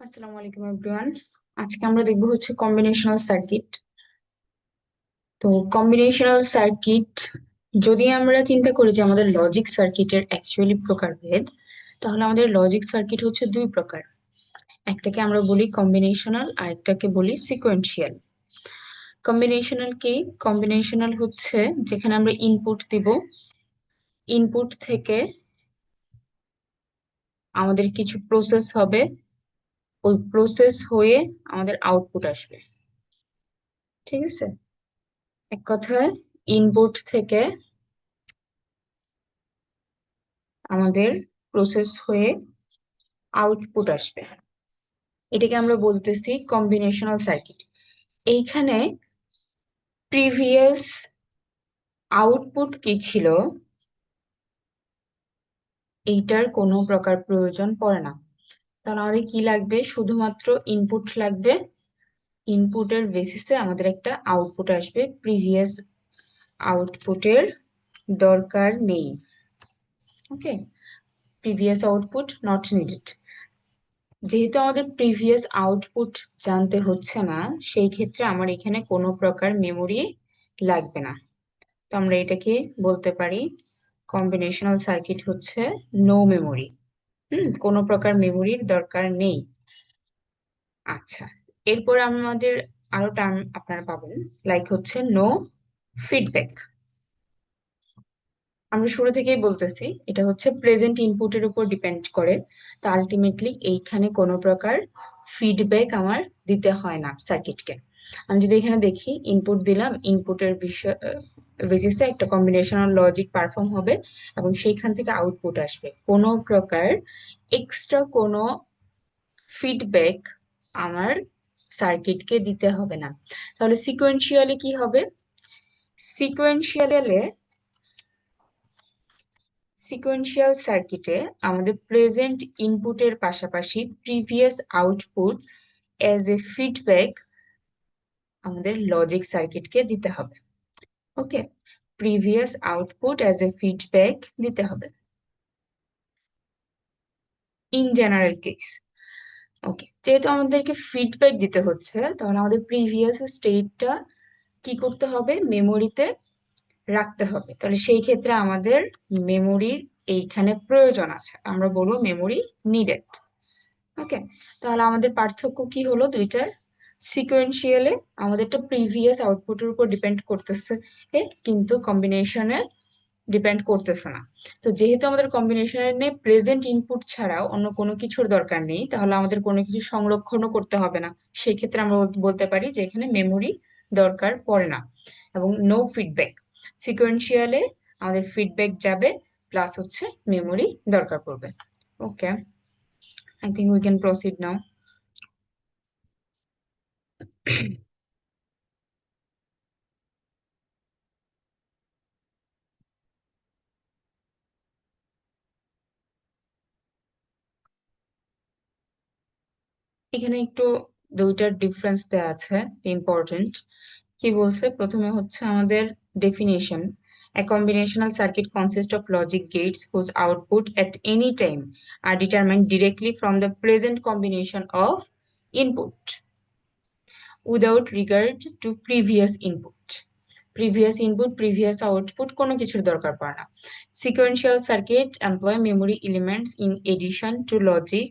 আসসালামু আলাইকুম এভরিওয়ান। আজকে আমরা দেখবো হচ্ছে কম্বিনেশনাল সার্কিট। তো কম্বিনেশনাল সার্কিট যদি আমরা চিন্তা করি যে আমাদের লজিক সার্কিটের অ্যাকচুয়ালি প্রকারভেদ, তাহলে আমাদের লজিক সার্কিট হচ্ছে দুই প্রকার। একটাকে আমরা বলি কম্বিনেশনাল আর একটাকে বলি সিকোয়েন্সিয়াল। কম্বিনেশনাল কি? কম্বিনেশনাল হচ্ছে যেখানে আমরা ইনপুট দিব, ইনপুট থেকে আমাদের কিছু প্রসেস হবে, ওই প্রসেস হয়ে আমাদের আউটপুট আসবে। ঠিক আছে, এক কথায় ইনপুট থেকে আমাদের প্রসেস হয়ে আউটপুট আসবে, এটাকে আমরা বলতেছি কম্বিনেশনাল সার্কিট। এইখানে প্রিভিয়াস আউটপুট কি ছিল এইটার কোনো প্রকার প্রয়োজন পড়ে না। তাহলে আমাদের কি লাগবে? শুধুমাত্র ইনপুট লাগবে, ইনপুটের বেসিসে আমাদের একটা আউটপুট আসবে। প্রিভিয়াস আউটপুটের দরকার নেই। ওকে, প্রিভিয়াস আউটপুট নট নিডেড। যেহেতু আমাদের প্রিভিয়াস আউটপুট জানতে হচ্ছে না, সেই ক্ষেত্রে আমার এখানে কোনো প্রকার মেমোরি লাগবে না। তো আমরা এটাকে বলতে পারি কম্বিনেশনাল সার্কিট হচ্ছে নো মেমোরি। কোনো প্রকার মেমোরির দরকার নেই। আচ্ছা, এরপর আমাদের আরো টার্ম আপনারা পাবেন, লাইক হচ্ছে নো ফিডব্যাক। আমরা শুরু থেকেই বলতেছি এটা হচ্ছে প্রেজেন্ট ইনপুটের উপর ডিপেন্ড করে। তো আলটিমেটলি এইখানে কোনো প্রকার ফিডব্যাক আমার দিতে হয় না সার্কিটকে। আমি যদি এখানে দেখি ইনপুট দিলাম, ইনপুটের বিষয় বেসিসে একটা কম্বিনেশনাল লজিক পারফর্ম হবে এবং সেইখান থেকে আউটপুট আসবে। কোনো প্রকার এক্সট্রা কোনো ফিডব্যাক আমার সার্কিটকে দিতে হবে না। তাহলে সিকোয়েন্সিয়ালি কি হবে? সিকোয়েন্সিয়ালে সিকোয়েন্সিয়াল সার্কিটে আমাদের প্রেজেন্ট ইনপুটের পাশাপাশি previous output as a feedback আমাদের লজিক সার্কিটকে দিতে হবে। Okay, previous output as a feedback দিতে হবে ইন জেনারেল কেস। ওকে, যেহেতু আমাদেরকে ফিডব্যাক দিতে হচ্ছে, তাহলে আমাদের প্রিভিয়াস স্টেটটা কি করতে হবে? মেমোরিতে রাখতে হবে। তাহলে সেই ক্ষেত্রে আমাদের মেমোরির এইখানে প্রয়োজন আছে, আমরা বলবো মেমোরি নিডেড। ওকে, তাহলে আমাদের পার্থক্য কি হলো দুইটার? সিকোয়েন্সিয়ালে আমাদেরটা প্রিভিয়াস আউটপুটের উপর ডিপেন্ড করতেছে, কিন্তু কম্বিনেশনে ডিপেন্ড করতেছে না। তো যেহেতু আমাদের কম্বিনেশনের নেই, প্রেজেন্ট ইনপুট ছাড়াও অন্য কোনো কিছুর দরকার নেই, তাহলে আমাদের কোনো কিছু সংরক্ষণও করতে হবে না। সেই ক্ষেত্রে আমরা বলতে পারি যে এখানে মেমোরি দরকার পড়ে না। এবং নো ফিডব্যাক, সিকোয়েন্সিয়ালে আমাদের ফিডব্যাক যাবে, প্লাস হচ্ছে মেমোরি দরকার পড়বে। ওকে, I think we can proceed now. এখানে একটু দুইটার ডিফারেন্স দেওয়া আছে, ইম্পর্টেন্ট। কি বলছে? প্রথমে হচ্ছে আমাদের definition: A combinational circuit consists of logic gates whose output at any time are determined directly from the present combination of input without regard to previous input. Previous input, previous output কোনো কিছুর দরকার পড়ে না। Sequential circuit employ memory elements in addition to logic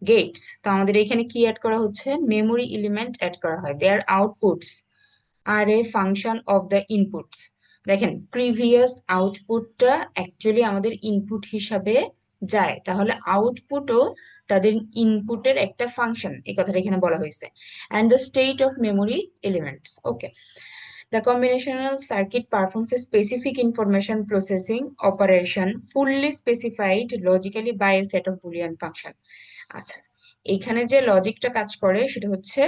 gates. তো আমাদের এখানে কি add করা হচ্ছে? মেমোরি এলিমেন্ট অ্যাড করা হয়। Their outputs are a function of the inputs. দেখেন, প্রিভিয়াস আউটপুটটা অ্যাকচুয়ালি আমাদের ইনপুট হিসাবে যায়, তাহলে আউটপুটও তাদের ইনপুটের একটা ফাংশন, এই কথাটা এখানে বলা হয়েছে। And the state of memory elements. Okay, the combinational circuit performs a specific information processing operation fully specified logically by a set of Boolean function. আচ্ছা, এখানে যে লজিকটা কাজ করে সেটা হচ্ছে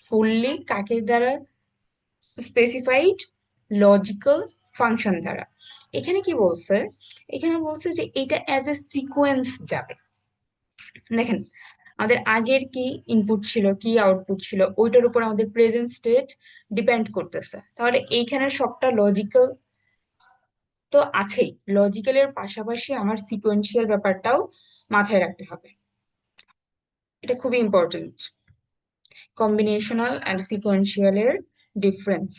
ফুললি কাকে দ্বারা? স্পেসিফাইড লজিক্যাল ফাংশন দ্বারা। এখানে কি বলছে? এখানে বলছে যে এটা অ্যাজ এ সিকোয়েন্স যাবে। দেখেন, আমাদের আগের কি ইনপুট ছিল, কি আউটপুট ছিল, ওইটার উপর আমাদের প্রেজেন্ট স্টেট ডিপেন্ড করতেছে। তাহলে এইখানে সবটা লজিক্যাল তো আছেই, লজিক্যালের পাশাপাশি আমার সিকোয়েন্সিয়াল ব্যাপারটাও মাথায় রাখতে হবে। এটা খুবই ইম্পর্টেন্ট, কম্বিনেশনাল অ্যান্ড সিকোয়েন্সিয়ালের ডিফারেন্স।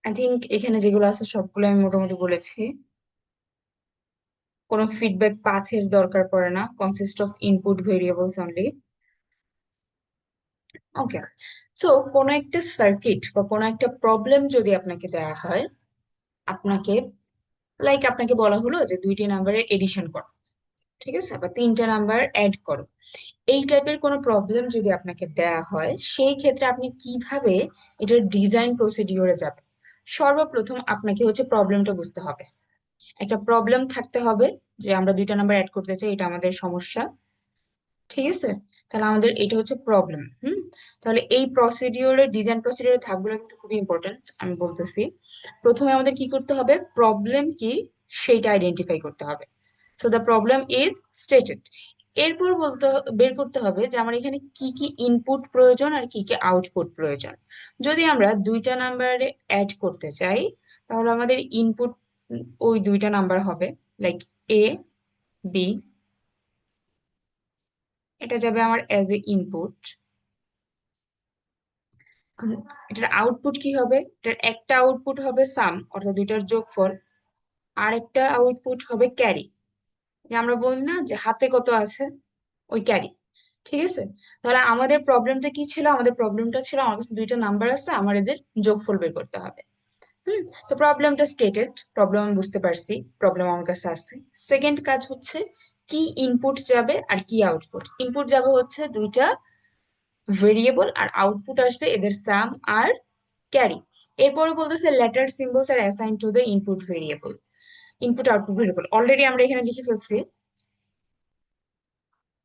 আই থিংক এখানে যেগুলো আছে সবগুলো আমি মোটামুটি বলেছি। কোনো ফিডব্যাক পাথের দরকার পড়ে না, consist of input variables only. Okay, so কোনো একটা সার্কিট বা কোনো একটা প্রবলেম যদি আপনাকে দেওয়া হয়, আপনাকে আপনাকে বলা হলো যে দুইটি নাম্বারের এডিশন করো, ঠিক আছে, বা তিনটা নাম্বার অ্যাড করো। এই টাইপের কোনো প্রবলেম যদি আপনাকে দেয়া হয়, সেই ক্ষেত্রে আপনি কিভাবে এটার ডিজাইন প্রসিডিওরে যাবেন? সর্বপ্রথম আপনাকে হচ্ছে প্রবলেমটা বুঝতে হবে। একটা প্রবলেম থাকতে হবে যে আমরা দুইটা নাম্বার অ্যাড করতে চাই, এটা আমাদের সমস্যা, ঠিক আছে। তাহলে আমাদের এটা হচ্ছে প্রবলেম। তাহলে এই প্রসিডিওরের ডিজাইন প্রসিডিওরের ধাপগুলো কিন্তু খুবই ইম্পর্টেন্ট, আমি বলতেছি। প্রথমে আমাদের কি করতে হবে, প্রবলেম কি সেইটা আইডেন্টিফাই করতে হবে। So the problem is stated. এরপর বের করতে হবে যে আমার এখানে কি কি ইনপুট প্রয়োজন আর কি কি আউটপুট প্রয়োজন। যদি আমরা দুইটা নাম্বারে অ্যাড করতে চাই, তাহলে আমাদের ইনপুট ওই দুইটা নাম্বার হবে, লাইক এ, বি। এটা যাবে আমার অ্যাজ এ ইনপুট। এটার আউটপুট কি হবে? এটার একটা আউটপুট হবে সাম, অর্থাৎ দুইটার যোগফল। আর একটা আউটপুট হবে ক্যারি, যে আমরা বলি না যে হাতে কত আছে, ওই ক্যারি, ঠিক আছে। তাহলে আমাদের প্রবলেমটা কি ছিল? আমাদের প্রবলেমটা ছিল আমার কাছে দুইটা নাম্বার আছে, আমার এদের যোগফল বের করতে হবে। তো প্রবলেমটা স্টেটেড, প্রবলেম আমি বুঝতে পারছি, প্রবলেম আমার কাছে আছে। সেকেন্ড কাজ হচ্ছে কি ইনপুট যাবে আর কি আউটপুট। ইনপুট যাবে হচ্ছে দুইটা ভেরিয়েবল, আর আউটপুট আসবে এদের সাম আর ক্যারি। এরপরে বলতেছে letter symbols are assign to the input variable. Input output variable already আমরা এখানে লিখে ফেলছি।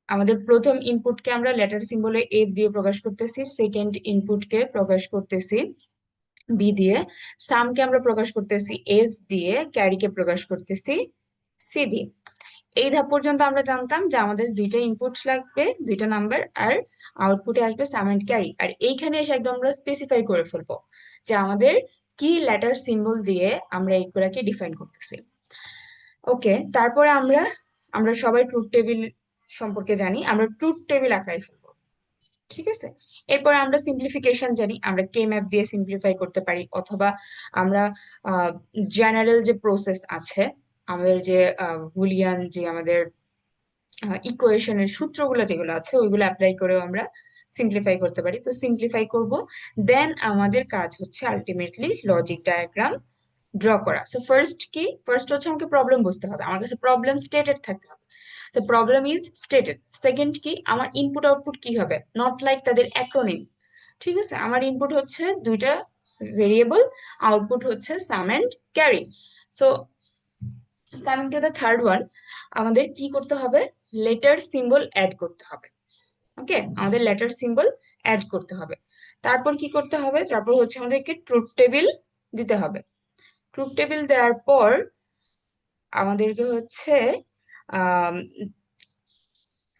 আমাদের প্রথম ইনপুটকে আমরা লেটার সিম্বলে এ দিয়ে প্রকাশ করতেছি, সেকেন্ড ইনপুটকে প্রকাশ করতেছি বি দিয়ে, সামকে আমরা প্রকাশ করতেছি এস দিয়ে, ক্যারিকে প্রকাশ করতেছি সি দিয়ে। এই ধাপ পর্যন্ত আমরা জানতাম যে আমাদের দুইটা ইনপুট লাগবে, দুইটা নাম্বার, আর আউটপুটে আসবে সাম এন্ড ক্যারি। আর এইখানে এসে একদম আমরা স্পেসিফাই করে ফেলবো যে আমাদের কি লেটার সিম্বল দিয়ে আমরা এইগুলাকে ডিফাইন করতেছি। ওকে, তারপরে আমরা আমরা সবাই ট্রুথ টেবিল সম্পর্কে জানি, আমরা ট্রুথ টেবিল আকারে ফেলবো, ঠিক আছে। এরপরে আমরা সিম্পলিফিকেশন জানি, আমরা কে ম্যাপ দিয়ে সিম্পলিফাই করতে পারি, অথবা আমরা জেনারেল যে প্রসেস আছে, আমাদের যে বুলিয়ান যে আমাদের ইকুয়েশনের সূত্রগুলো যেগুলো আছে ওইগুলো অ্যাপ্লাই করেও আমরা সিম্পলিফাই করতে পারি। তো সিম্পলিফাই করব, দেন আমাদের কাজ হচ্ছে আলটিমেটলি লজিক ডায়াগ্রাম ড্র করা। সো ফার্স্ট কি, ফার্স্ট হচ্ছে আমাকে প্রবলেম বুঝতে হবে, আমার কাছে প্রবলেম স্টেটেড থাকতে হবে। তো প্রবলেম ইজ স্টেটেড। সেকেন্ড কি, আমার ইনপুট আউটপুট কি হবে, নট লাইক তাদের অ্যাক্রোনিম, ঠিক আছে। আমার ইনপুট হচ্ছে দুইটা ভেরিয়েবল, আউটপুট হচ্ছে sum and carry. So coming to the third one, আমাদের কি করতে হবে, লেটার সিম্বল অ্যাড করতে হবে। ওকে, আমাদের লেটার সিম্বল অ্যাড করতে হবে। তারপর কি করতে হবে, তারপর হচ্ছে আমাদেরকে ট্রুথ টেবিল দিতে হবে। ট্রুথ টেবিল দেওয়ার পর আমাদেরকে হচ্ছে আহ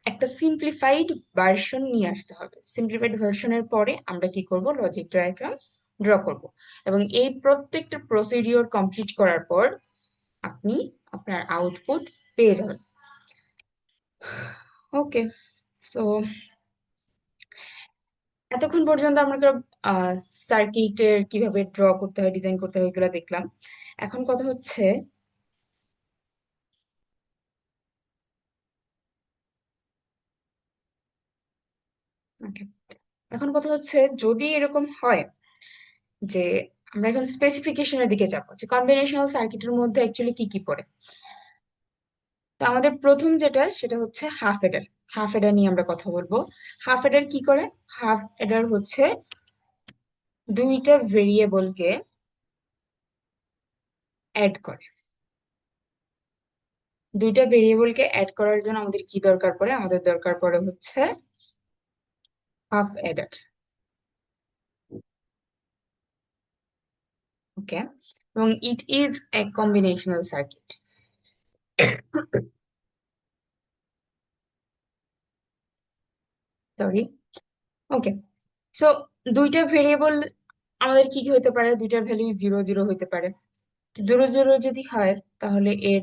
একটা সিম্পলিফাইড ভার্সন নিয়ে আসতে হবে। সিম্পলিফাইড ভার্সনের পরে আমরা কি করব, লজিক ডায়াগ্রাম ড্র করব। এবং এই প্রত্যেকটা প্রসিডিওর কমপ্লিট করার পর আপনি আপনার আউটপুট পেয়ে যাবেন। ওকে, সো এতক্ষণ পর্যন্ত আমরা সার্কিটের কিভাবে ড্র করতে হয়, ডিজাইন করতে হয়, এগুলো দেখলাম। এখন কথা হচ্ছে, okay, এখন কথা হচ্ছে যদি এরকম হয় যে আমরা এখন স্পেসিফিকেশনের দিকে যাবো, যে কম্বিনেশনাল সার্কিটের মধ্যে অ্যাকচুয়ালি কি কি পড়ে। তো আমাদের প্রথম যেটা সেটা হচ্ছে হাফ এডার। হাফ এডার নিয়ে আমরা কথা বলবো। হাফ এডার কি করে? হাফ এডার হচ্ছে দুইটা ভেরিয়েবলকে অ্যাড করে। দুইটা ভেরিয়েবলকে অ্যাড করার জন্য আমাদের কি দরকার পড়ে? আমাদের দরকার পড়ে হচ্ছে হাফ এডার। ওকে, এবং it is a combinational circuit. Sorry. Okay, so দুইটা ভেরিয়েবল আমাদের কি কি হতে পারে, দুইটার ভ্যালু 0 0 হতে পারে। 0 0 যদি হয় তাহলে এর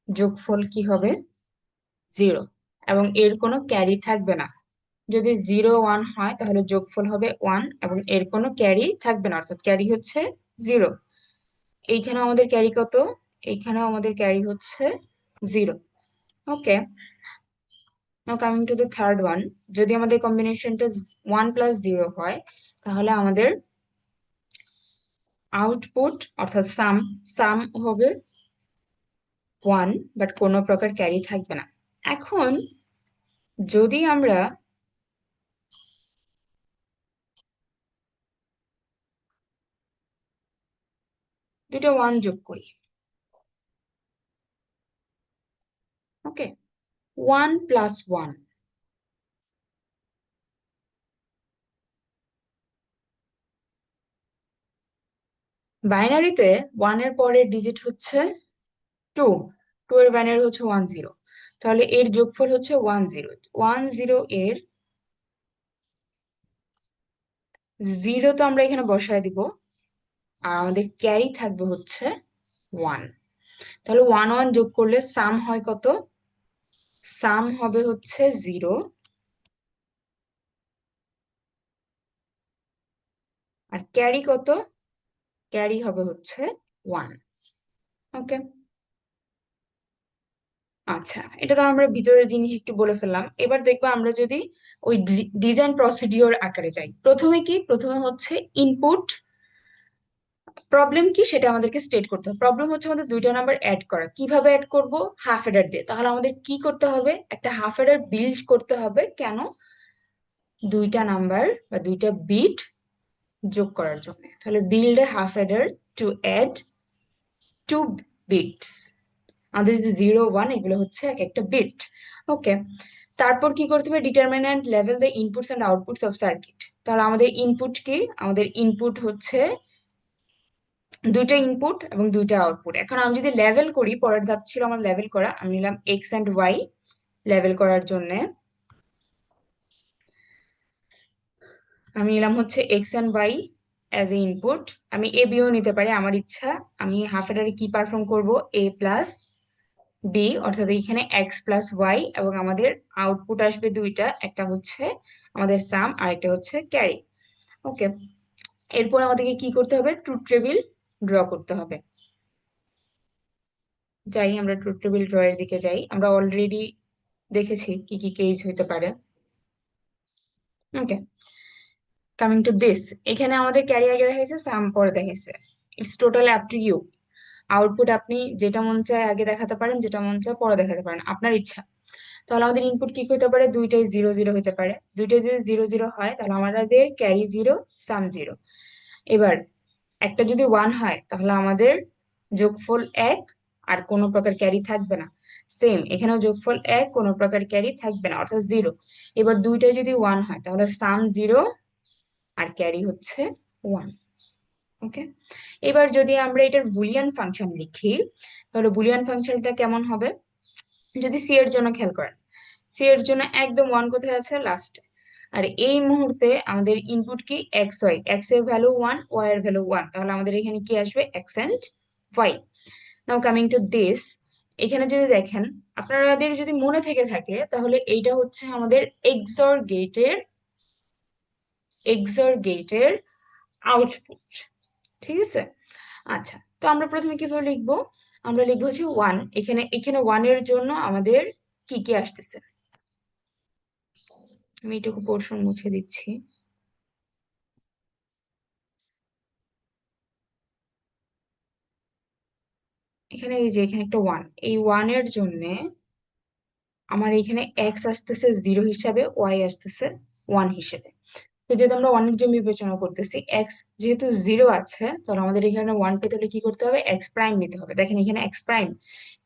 যোগফল কি হবে? 0। এবং এর কোনো ক্যারি থাকবে না। যদি 0 1 হয় তাহলে যোগফল হবে 1 এবং এর কোনো ক্যারি থাকবে না, অর্থাৎ ক্যারি হচ্ছে 0। এইখানেও আমাদের ক্যারি কত? এইখানেও আমাদের ক্যারি হচ্ছে 0। Okay, now coming to the third one. যদি আমাদের কম্বিনেশনটা 1 + 0 হয় তাহলে আমাদের আউটপুট অর্থাৎ সাম সাম হবে 1, বাট কোনো প্রকার ক্যারি থাকবে না। এখন যদি আমরা দুটো 1 যোগ করি, ওকে, 1 + 1, বাইনারিতে 1 এর পরের ডিজিট হচ্ছে 2, 2 এর বাইনারি হচ্ছে 1 0, তাহলে এর যোগফল হচ্ছে 1 0। 1 0 এর 0 তো আমরা এখানে বসায় দিব, আর আমাদের ক্যারি থাকবে হচ্ছে 1। তাহলে 1 1 যোগ করলে সাম হয় কত? সাম হবে হচ্ছে 0, আর ক্যারি কত? ক্যারি হবে হচ্ছে 1। ওকে, আচ্ছা, এটা তো আমরা ভিতরের জিনিস একটু বলে ফেললাম। এবার দেখবো আমরা যদি ওই ডিজাইন প্রসিডিওর আকারে যাই। প্রথমে কি? প্রথমে হচ্ছে ইনপুট। প্রবলেম কি সেটা আমাদেরকে স্টেট করতে হবে। প্রবলেম হচ্ছে আমাদের দুইটা নাম্বার অ্যাড করা। কিভাবে অ্যাড করব? হাফ এডার দিয়ে। তাহলে আমাদের কি করতে হবে? একটা হাফ এডার বিল্ড করতে হবে। কেন? দুইটা নাম্বার বা দুইটা বিট যোগ করার জন্য। তাহলে build a half adder to add 2 bits. আমাদের যে 0 1 এগুলো হচ্ছে এক একটা বিট। ওকে, তারপর কি করতে হবে? Determinant level the inputs and outputs of circuit. তাহলে আমাদের ইনপুট কি? আমাদের ইনপুট হচ্ছে দুইটা ইনপুট এবং দুইটা আউটপুট। এখন আমি যদি লেভেল করি, পরের ধাপ ছিল আমার লেভেল করা। আমি নিলাম এক্স অ্যান্ড ওয়াই লেভেল করার জন্য। আমি নিলাম হচ্ছে x and y as a input. আমি এ বিও নিতে পারি, আমার ইচ্ছা। আমি হাফ এডারে কি পারফর্ম করব? এ প্লাস বি, অর্থাৎ এখানে এক্স প্লাস ওয়াই, এবং আমাদের আউটপুট আসবে দুইটা, একটা হচ্ছে আমাদের সাম আর একটা হচ্ছে ক্যারি। ওকে, এরপর আমাদেরকে কি করতে হবে? ট্রুথ টেবিল ড্র করতে হবে। যাই আমরা ট্রুথ টেবিল ড্র এর দিকে যাই। আমরা অলরেডি দেখেছি কি কি কেস হইতে পারে। Okay, coming to this. এখানে আমাদের ক্যারি আগে দেখাইছে, সাম পরে দেখাইছে। It's totally up to you. Output আপনি যেটা মন চায় আগে দেখাতে পারেন, যেটা মন চায় পরে দেখাতে পারেন, আপনার ইচ্ছা। তাহলে আমাদের ইনপুট কি হতে পারে? দুইটাই 0 0 হতে পারে। দুইটাই যদি 0 0 হয় তাহলে আমাদের ক্যারি 0, সাম 0। এবার একটা যদি 1 হয় তাহলে আমাদের যোগফল 1, আর কোনো প্রকার ক্যারি থাকবে না। সেম এখানেও যোগফল 1, কোনো প্রকার ক্যারি থাকবে না, অর্থাৎ 0। এবার দুইটাই যদি 1 হয় তাহলে সাম 0 আর ক্যারি হচ্ছে 1। ওকে, এবার যদি আমরা এটার বুলিয়ান ফাংশন লিখি তাহলে বুলিয়ান ফাংশনটা কেমন হবে? যদি সি এর জন্য খেয়াল করেন, সি এর জন্য একদম 1 কোথায় আছে? লাস্টে। আর এই মুহূর্তে আমাদের ইনপুট কি? X y. এক্স এর ভ্যালু 1, ওয়াই এর ভ্যালু 1, তাহলে আমাদের এখানে কি আসবে? X and y. Now coming to this. এখানে যদি দেখেন, আপনাদের যদি মনে থেকে থাকে তাহলে এইটা হচ্ছে আমাদের এক্সর গেটের আউটপুট। ঠিক আছে, আচ্ছা। তো আমরা প্রথমে কিভাবে লিখবো? আমরা লিখবো হচ্ছে 1। এখানে এখানে 1 এর জন্য আমাদের কি কি আসতেছে? আমি এটুকু পোর্শন মুছে দিচ্ছি। এখানে এই যে এখানে একটা 1, এই 1 এর জন্য আমার এখানে এক্স আসতেছে 0 হিসাবে, ওয়াই আসতেছে 1 হিসেবে। তো যেহেতু আমরা 1 এর জন্য বিবেচনা করতেছি, এক্স যেহেতু 0 আছে, তাহলে আমাদের এখানে 1 পেতে হলে কি করতে হবে? এক্স প্রাইম নিতে হবে। দেখেন এখানে এক্স প্রাইম,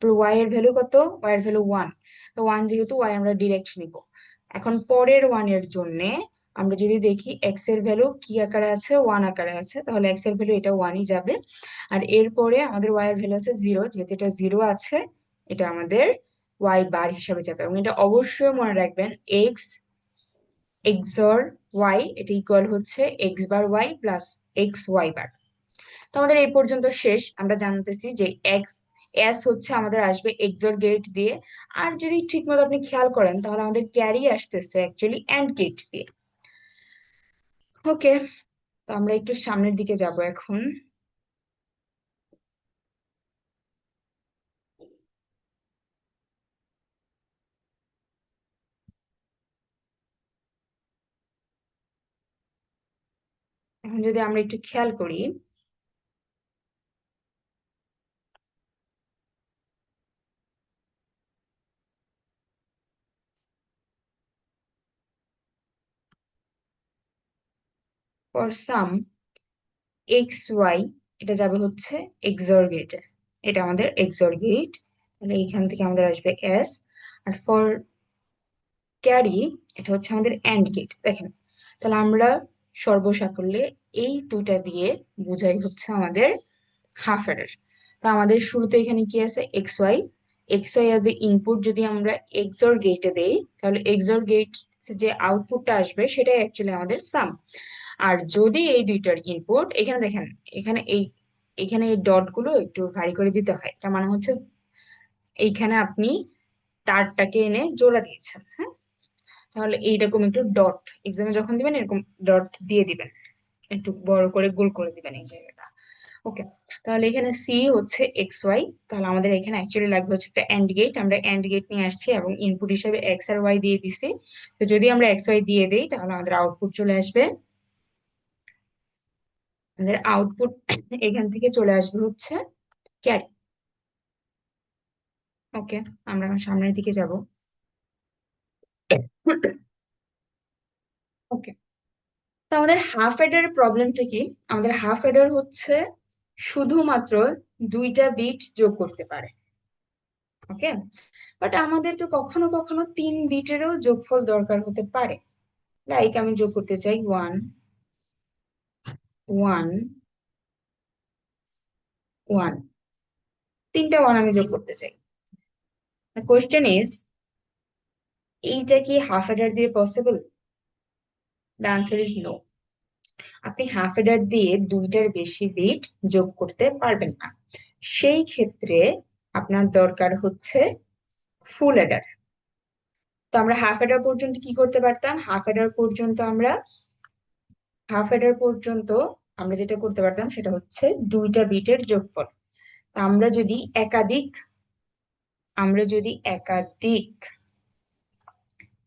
তো ওয়াই এর ভ্যালু কত? ওয়াই এর ভ্যালু 1। তো 1 যেহেতু, ওয়াই আমরা ডিরেক্ট নিব। এখন পরের 1 এর জন্য আমরা যদি দেখি এক্স এর ভ্যালু কি আকারে আছে? 1 আকারে আছে, তাহলে এক্স এর ভ্যালু এটা 1ই যাবে। আর এরপরে আমাদের ওয়াই এর ভ্যালু আছে 0, যেহেতু এটা 0 আছে, এটা আমাদের ওয়াই বার হিসাবে যাবে। এবং এটা অবশ্যই মনে রাখবেন, এক্স এক্সর ওয়াই, এটা ইকুয়াল হচ্ছে x bar Y plus x Y বার। তো আমাদের এই পর্যন্ত শেষ। আমরা জানতেছি যে এক্স এস হচ্ছে আমাদের আসবে এক্সর গেট দিয়ে। আর যদি ঠিক মতো আপনি খেয়াল করেন তাহলে আমাদের ক্যারি আসতেছে অ্যাকচুয়ালি অ্যান্ড গেট দিয়ে। ওকে, তো আমরা একটু সামনের দিকে যাব এখন। এখন যদি আমরা একটু খেয়াল করি, ফর সাম এক্স ওয়াই, এটা যাবে হচ্ছে এক্সর গেটে। এটা আমাদের এক্সর গেট, তাহলে এইখান থেকে আমাদের আসবে এস। আর ফর ক্যারি, এটা হচ্ছে আমাদের অ্যান্ড গেট। দেখেন, তাহলে আমরা সর্বসাকল্যে এই দুইটা দিয়ে বুঝাই হচ্ছে আমাদের হাফ অ্যাডার। তো আমাদের শুরুতে এখানে কি আছে, x y. X y as a input যদি আমরা এক্সর গেটে দেই, তাহলে এক্সর গেট যে আউটপুটটা আসবে সেটাই অ্যাকচুয়ালি আমাদের সাম। আর যদি এই দুইটার ইনপুট এখানে দেখেন, এখানে এই ডট গুলো একটু ভারী করে দিতে হয়, তার মানে হচ্ছে এইখানে আপনি তারটাকে এনে জোড়া দিয়েছেন, হ্যাঁ? তাহলে এইরকম একটু ডট এক্সামে যখন দিবেন এরকম ডট দিয়ে দিবেন, একটু বড় করে গোল করে দিবেন এই জায়গাটা। ওকে, তাহলে এখানে সি হচ্ছে এক্স ওয়াই। তাহলে আমাদের এখানে অ্যাকচুয়ালি লাগবে হচ্ছে একটা এন্ড গেট। আমরা এন্ড গেট নিয়ে আসছি এবং ইনপুট হিসেবে এক্স আর ওয়াই দিয়ে দিছি। তো যদি আমরা এক্স ওয়াই দিয়ে দেই তাহলে আমাদের আউটপুট চলে আসবে। আমাদের আউটপুট এখান থেকে চলে আসবে হচ্ছে ক্যারি। ওকে, আমরা এখন সামনের দিকে যাব। ওকে, তো আমাদের হাফ এডার প্রবলেমটা কি? আমাদের হাফ এডার হচ্ছে শুধুমাত্র দুইটা বিট যোগ করতে পারে। ওকে, বাট আমাদের তো কখনো কখনো 3 বিটেরও যোগফল দরকার হতে পারে। লাইক আমি যোগ করতে চাই ওয়ান ওয়ান ওয়ান, 3টা 1 আমি যোগ করতে চাই। দ্য কোয়েশ্চেন ইজ, এইটা কি হাফ এডার দিয়ে possible? The answer is no. আপনি হাফ এডার দিয়ে দুইটার বেশি বিট যোগ করতে পারবেন না। সেই ক্ষেত্রে আপনার দরকার হচ্ছে ফুল এডার। তো আমরা হাফ এডার পর্যন্ত কি করতে পারতাম? হাফ এডার পর্যন্ত আমরা যেটা করতে পারতাম সেটা হচ্ছে দুইটা বিটের যোগফল। তা আমরা যদি একাধিক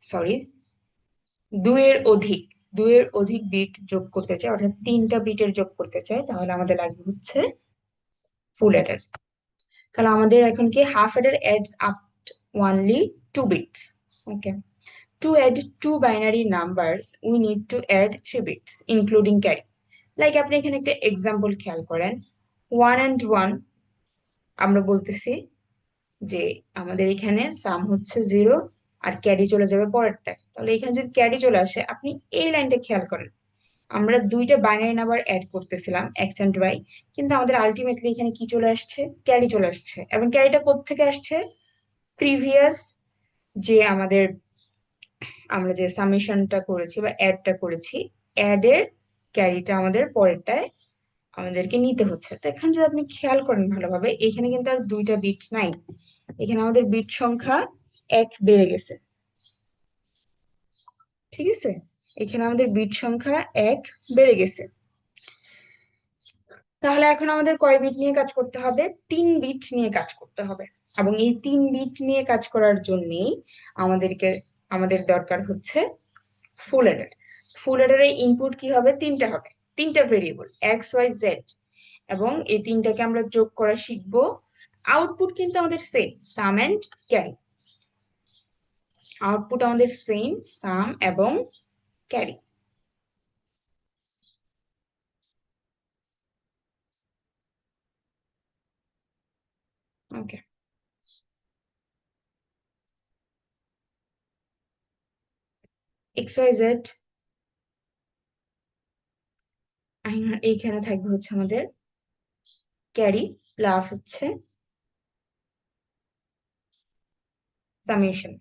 সরি দুইয়ের অধিক দুইয়ের অধিক বিট যোগ করতে চাই, অর্থাৎ 3টা বিটের যোগ করতে চাই, তাহলে আমাদের লাগবে হচ্ছে ফুল অ্যাডার। তাহলে আমাদের এখন কি half adder adds up only 2 bits. Okay, to add two binary numbers we need to add 3 bits including carry. Like আপনি এখানে একটা এক্সাম্পল খেয়াল করেন, 1 and 1, আমরা বলতেছি যে আমাদের এখানে সাম হচ্ছে 0 আর ক্যারি চলে যাবে পরেরটায়। তাহলে এখানে যদি ক্যারি চলে আসে, আপনি এই লাইনটা খেয়াল করেন, আমরা দুইটা বাইনারি নাম্বার অ্যাড করতেছিলাম এক্স এন্ড ওয়াই, কিন্তু আমাদের আলটিমেটলি এখানে কি চলে আসছে, ক্যারি চলে আসছে। এবং ক্যারিটা কোত্থেকে আসছে? প্রিভিয়াস যে আমরা যে সামেশনটা করেছি বা অ্যাডটা করেছি, অ্যাড এর ক্যারিটা আমাদের পরেরটায় আমাদেরকে নিতে হচ্ছে। তো এখানে যদি আপনি খেয়াল করেন ভালোভাবে, এখানে কিন্তু আর দুইটা বিট নাই, এখানে আমাদের বিট সংখ্যা 1 বেড়ে গেছে। ঠিক আছে, এখানে আমাদের বিট সংখ্যা 1 বেড়ে গেছে। তাহলে এখন আমাদের কয় বিট নিয়ে কাজ করতে হবে? 3 বিট নিয়ে কাজ করতে হবে। এবং এই 3 বিট নিয়ে কাজ করার জন্যই আমাদেরকে আমাদের দরকার হচ্ছে ফুল অ্যাডার। ফুল অ্যাডারের ইনপুট কি হবে? 3টা হবে, 3টা ভেরিয়েবল এক্স ওয়াই জেড। এবং এই 3টাকে আমরা যোগ করা শিখবো। আউটপুট কিন্তু আমাদের same, sum and carry. Output আমাদের সেম, সাম এবং carry. Okay, x y z এইখানে থাকবে হচ্ছে আমাদের ক্যারি প্লাস হচ্ছে সামেশন।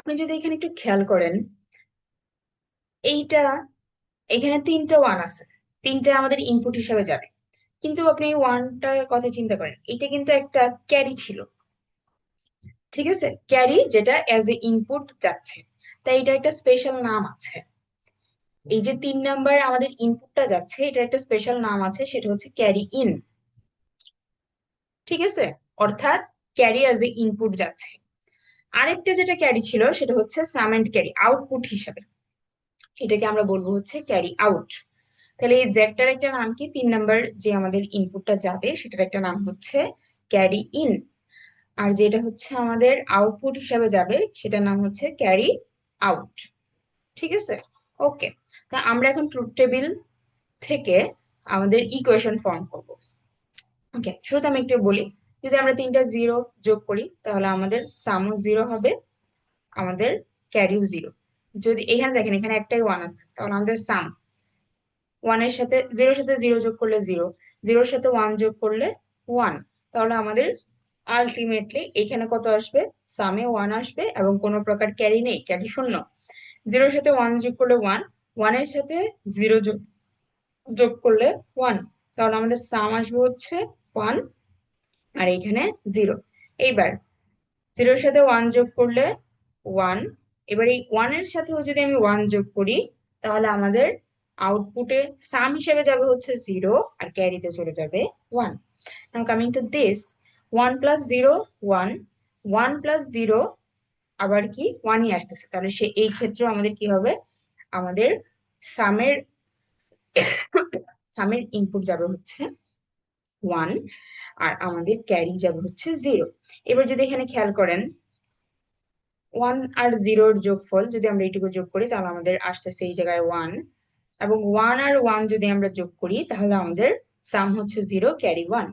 আপনি যদি এখানে একটু খেয়াল করেন, এইটা এখানে তিনটা ওয়ান আছে, তিনটা আমাদের ইনপুট হিসাবে যাবে। কিন্তু আপনি এই ওয়ানটার কথা চিন্তা করেন, এটা কিন্তু একটা ক্যারি ছিল, ঠিক আছে, ক্যারি যেটা অ্যাজ এ ইনপুট যাচ্ছে, তাই এটা একটা স্পেশাল নাম আছে। এই যে 3 নাম্বার আমাদের ইনপুটটা যাচ্ছে, এটা একটা স্পেশাল নাম আছে, সেটা হচ্ছে ক্যারি ইন, ঠিক আছে, অর্থাৎ ক্যারি অ্যাজ এ ইনপুট যাচ্ছে। আরেকটা যেটা ক্যারি ছিল সেটা হচ্ছে সাম এন্ড ক্যারি আউটপুট হিসাবে, এটাকে আমরা বলবো হচ্ছে ক্যারি আউট। তাহলে এই জেডটার একটা নাম কি, 3 নাম্বার যে আমাদের ইনপুটটা যাবে সেটার একটা নাম হচ্ছে ক্যারি ইন, আর যেটা হচ্ছে আমাদের আউটপুট হিসাবে যাবে সেটার নাম হচ্ছে ক্যারি আউট, ঠিক আছে। ওকে, তা আমরা এখন ট্রুথ টেবিল থেকে আমাদের ইকুয়েশন ফর্ম করব। ওকে, শুরুতে আমি একটু বলি, যদি আমরা 3টা 0 যোগ করি তাহলে আমাদের সামও 0 হবে, আমাদের ক্যারিও 0। যদি এখানে দেখেন এখানে একটাই ওয়ান আছে, তাহলে আমাদের সাম, ওয়ানের সাথে 0-এর সাথে 0 যোগ করলে 0, 0-এর সাথে 1 যোগ করলে 1, তাহলে আমাদের আলটিমেটলি এখানে কত আসবে, সামে 1 আসবে এবং কোনো প্রকার ক্যারি নেই, ক্যারি শূন্য। 0-এর সাথে 1 যোগ করলে 1, 1-এর সাথে 0 যোগ যোগ করলে 1, তাহলে আমাদের সাম আসবে হচ্ছে 1, আর এইখানে 0। এইবার 0-এর সাথে 1 যোগ করলে 1, এবার এই 1-এর সাথেও যদি আমি 1 যোগ করি তাহলে আমাদের আউটপুটে সাম হিসেবে যাবে হচ্ছে 0 আর ক্যারিতে চলে যাবে 1। নাও coming to this, 1 plus 0 1, 1 plus 0 আবার কি 1ই আসতেছে, তাহলে সে এই ক্ষেত্রে আমাদের কি হবে, আমাদের সামের সামের ইনপুট যাবে হচ্ছে 1 আর আমাদের ক্যারি যাবে হচ্ছে 0। এবার যদি এখানে খেয়াল করেন 1 আর 0-র যোগফল যদি আমরা এইটুকু যোগ করি তাহলে আমাদের আসতেছে এই জায়গায় 1, এবং 1 আর 1 যদি আমরা যোগ করি তাহলে আমাদের সাম হচ্ছে 0, ক্যারি 1।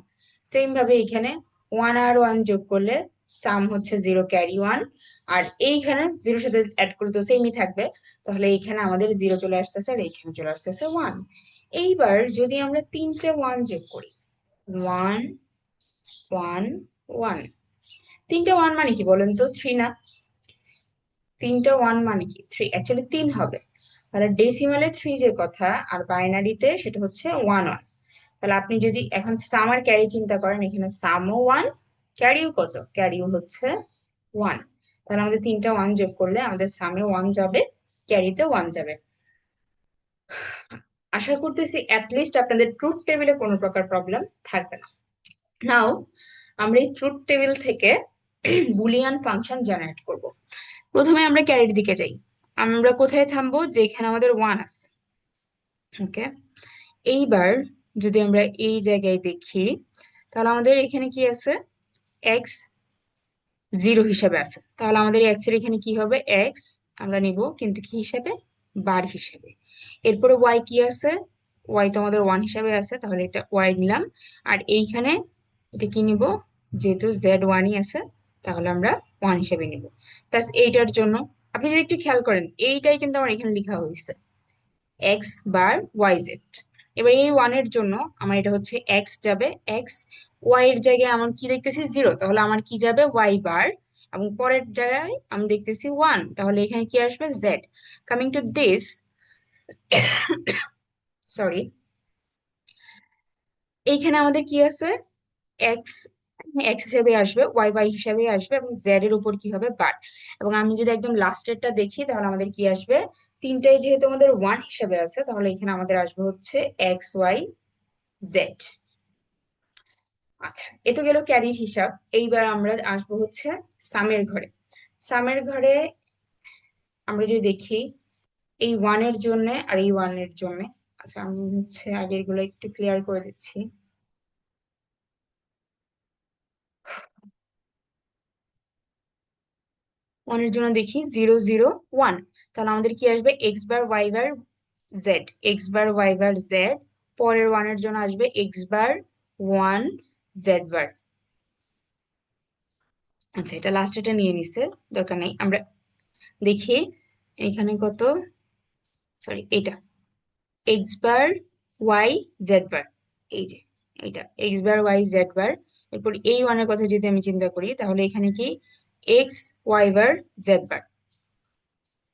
সেম ভাবে এখানে 1 আর 1 যোগ করলে সাম হচ্ছে 0, ক্যারি 1, আর এইখানে 0-এর সাথে অ্যাড করলে তো সেমই থাকবে, তাহলে এইখানে আমাদের 0 চলে আসতেছে আর এইখানে চলে আসতেছে 1। এইবার যদি আমরা 3টে 1 যোগ করি, 1 1 1, 3টে 1 মানে কি বলেন তো, 3 না? 3টে 1 মানে কি 3, অ্যাকচুয়ালি 3 হবে, তাহলে ডেসিমালে 3 যে কথা আর বাইনারিতে সেটা হচ্ছে 1 1। তাহলে আপনি যদি এখন সাম আর ক্যারি চিন্তা করেন, এখানে সামও 1, ক্যারিও কত, ক্যারিও হচ্ছে 1, তাহলে আমাদের 3টা 1 যোগ করলে আমাদের সামে 1 যাবে, ক্যারিতে 1 যাবে। আশা করতেছি অ্যাটলিস্ট আপনাদের ট্রুথ টেবিলে কোনো প্রকার প্রবলেম থাকবে না। নাও আমরা এই ট্রুথ টেবিল থেকে বুলিয়ান ফাংশন জেনারেট করব। প্রথমে আমরা ক্যারির দিকে যাই, আমরা কোথায় থামবো, যেখানে আমাদের 1 আছে। ওকে, এইবার যদি আমরা এই জায়গায় দেখি তাহলে আমাদের এখানে কি আছে, এক্স 0 হিসাবে আছে, তাহলে আমাদের এক্স এর এখানে কি হবে, এক্স আমরা নিব কিন্তু কি হিসাবে, বার হিসাবে। এরপরে ওয়াই কি আছে, ওয়াই তো আমাদের 1 হিসাবে আছে, তাহলে এটা ওয়াই নিলাম। আর এইখানে এটা কি নিব, যেহেতু জেড 1ই আছে তাহলে আমরা 1 হিসেবে নিব। প্লাস এইটার জন্য আপনি যদি একটু খেয়াল করেন এইটাই কিন্তু আমার এখানে লেখা হয়েছে, এক্স বার ওয়াই জেড। এবার এই 1 এর জন্য আমার এটা হচ্ছে এক্স যাবে এক্স, ওয়াই এর জায়গায় আমার কি দেখতেছি 0, তাহলে আমার কি যাবে ওয়াই বার, এবং পরের জায়গায় আমি দেখতেছি 1, তাহলে এখানে কি আসবে Z. Coming to this, sorry, এইখানে আমাদের কি আছে, এক্স এক্স হিসেবে আসবে, ওয়াই ওয়াই হিসেবে আসবে, এবং জেড এর উপর কি হবে বার। এবং আমি যদি একদম লাস্টেরটা দেখি তাহলে আমাদের কি আসবে, তিনটাই যেহেতু আমাদের 1 হিসেবে আছে তাহলে এখানে আমাদের আসবে হচ্ছে এক্স ওয়াই জেড। আচ্ছা, এ তো গেল ক্যারির হিসাব। এইবার আমরা আসবো হচ্ছে সামের ঘরে। সামের ঘরে আমরা যদি দেখি এই 1 এর জন্য আর এই 1 এর জন্য, আচ্ছা আমি হচ্ছে আগের গুলো একটু ক্লিয়ার করে দিচ্ছি। 1 এর জন্য দেখি 0 0 1, তাহলে আমাদের কি আসবে, x bar y bar Z, x bar y bar Z. পরের 1 এর জন্য আসবে এক্স বার 1 জেড বার। আচ্ছা, এটা লাস্ট, এটা নিয়ে নিছে, দরকার নেই। আমরা দেখি এখানে কত, সরি এটা x bar Y Z bar, এই যে এটা x bar Y Z bar. এরপর এই 1 এর কথা যদি আমি চিন্তা করি তাহলে এখানে কি এক্স ওয়াই বার জেড বার।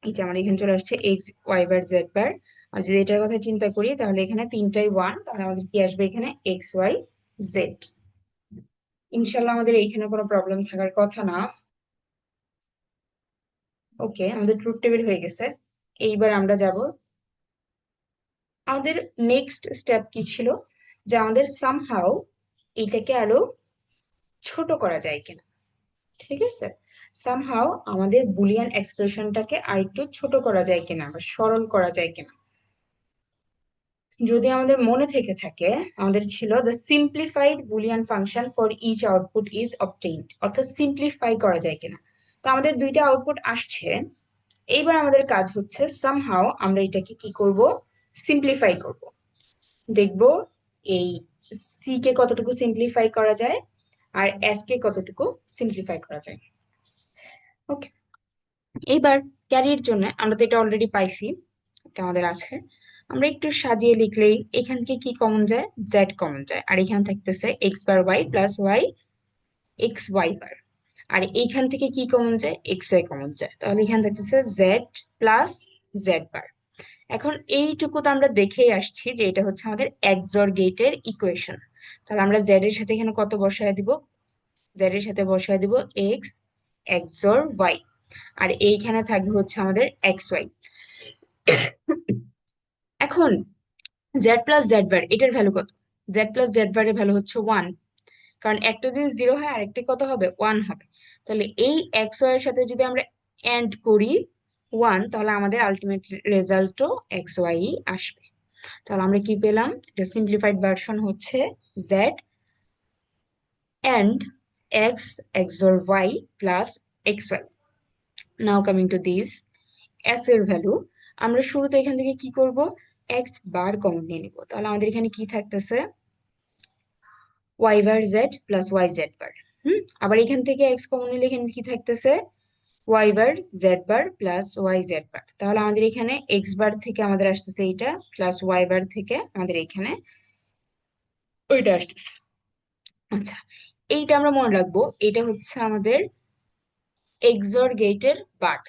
এই যে আমার এখানে চলে আসছে এক্স ওয়াই বার জেড বার। আর যদি এটার কথা চিন্তা করি তাহলে এখানে তিনটাই ওয়ান, তাহলে আমাদের কি আসবে এখানে এক্স ওয়াই জেড। ইনশাল্লাহ আমাদের এইখানে কোনো প্রবলেম থাকার কথা না। ওকে, আমাদের ট্রুথ টেবিল হয়ে গেছে। এইবার আমরা যাব, আমাদের নেক্সট স্টেপ কি ছিল, যে আমাদের সামহাউ এটাকে আরো ছোট করা যায় কিনা। ঠিক আছে, সামহাউ আমাদের বুলিয়ান এক্সপ্রেশনটাকে আরেকটু ছোট করা যায় কিনা বা সরল করা যায় কিনা। যদি আমাদের মনে থেকে থাকে, আমাদের ছিল the simplified Boolean function for each output is obtained, অর্থাৎ সিম্পলিফাই করা যায় কিনা। তো আমাদের দুইটা আউটপুট আসছে, এইবার আমাদের কাজ হচ্ছে সামহাউ আমরা এটাকে কি করব, সিম্পলিফাই করব। দেখব এই সি কে কতটুকু সিম্পলিফাই করা যায় আর এস কে কতটুকু সিম্পলিফাই করা যায়। ওকে, এইবার ক্যারির জন্য আমরা তো এটা অলরেডি পাইছি, এটা আমাদের আছে। আমরা একটু সাজিয়ে লিখলেই এখান থেকে কি কমন যায়, জেড কমন যায়, আর এখানে থাকতেছে X bar Y plus Y x Y bar. আর এইখান থেকে কি কমন যায়, এক্স ওয়াই কমন যায়, তাহলে এখানে থাকতেছে জেড প্লাস জেড বার। এখন এইটুকু তো আমরা দেখেই আসছি যে এটা হচ্ছে আমাদের এক্সর গেটের ইকুয়েশন। তাহলে আমরা জেড এর সাথে এখানে কত বসায় দিব, জেড এর সাথে বসায় দিব এক্স এক্সর ওয়াই, আর এইখানে থাকবে হচ্ছে আমাদের এক্স ওয়াই। এখন জেড প্লাস জেড বার এটার ভ্যালু কত, জেড প্লাস জেড বার এর ভ্যালু হচ্ছে ওয়ান, কারণ একটা যদি জিরো হয় আরেকটি কত হবে, ওয়ান হবে। তাহলে এই এক্স ওয়াই এর সাথে যদি আমরা এন্ড করি ওয়ান, তাহলে আমাদের আলটিমেট রেজাল্টও এক্স ওয়াই আসবে। তাহলে আমরা কি পেলাম, এটা সিম্পলিফাইড ভার্সন হচ্ছে z and x XOR y plus x y. Now coming to this s এর ভ্যালু, আমরা শুরুতে এখান থেকে কি করব, এক্স বার কমন নিয়ে নিব। তাহলে আমাদের এখানে কি থাকতেছে, y bar Z plus Y Z bar. আবার এখান থেকে এক্স কমন নিলে এখানে কি থাকতেছে, y bar Z bar plus Y Z bar. তাহলে আমাদের এখানে এক্স বার থেকে আমাদের আসতেছে এইটা, প্লাস ওয়াই বার থেকে আমাদের এখানে ওইটা আসতেছে। আচ্ছা, এইটা আমরা মনে রাখবো, এটা হচ্ছে আমাদের এক্সর গেটের বার।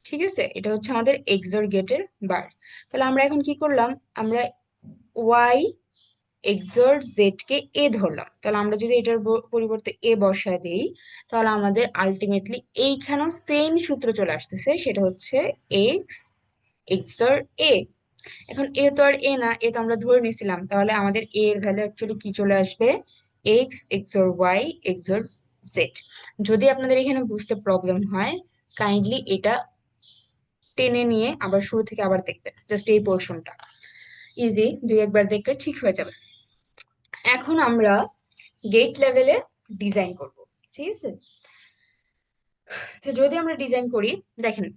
ঠিক আছে, এটা হচ্ছে আমাদের এক্সর গেটের বার। তাহলে আমরা এখন কি করলাম, আমরা ওয়াই এক্সর জেড কে এ ধরলাম। তাহলে আমরা যদি এটার পরিবর্তে এ বসায় দেই, তাহলে আমাদের আলটিমেটলি এইখানেও সেম সূত্র চলে আসতেছে, সেটা হচ্ছে এক্স এক্সর এ। এখন এ তো আর এ না, এ তো আমরা ধরে নিয়েছিলাম, তাহলে আমাদের এ এর ভ্যালু অ্যাকচুয়ালি কি চলে আসবে, x XOR y XOR z. যদি আপনাদের এখানে বুঝতে প্রবলেম হয়, কাইন্ডলি এটা টেনে নিয়ে আবার শুরু থেকে আবার দেখবেন, জাস্ট এই পোর্শনটা ইজি, দুই একবার দেখলে ঠিক হয়ে যাবে। এখন আমরা গেট লেভেলে ডিজাইন করব। ঠিক আছে, তো যদি আমরা ডিজাইন করি, দেখেন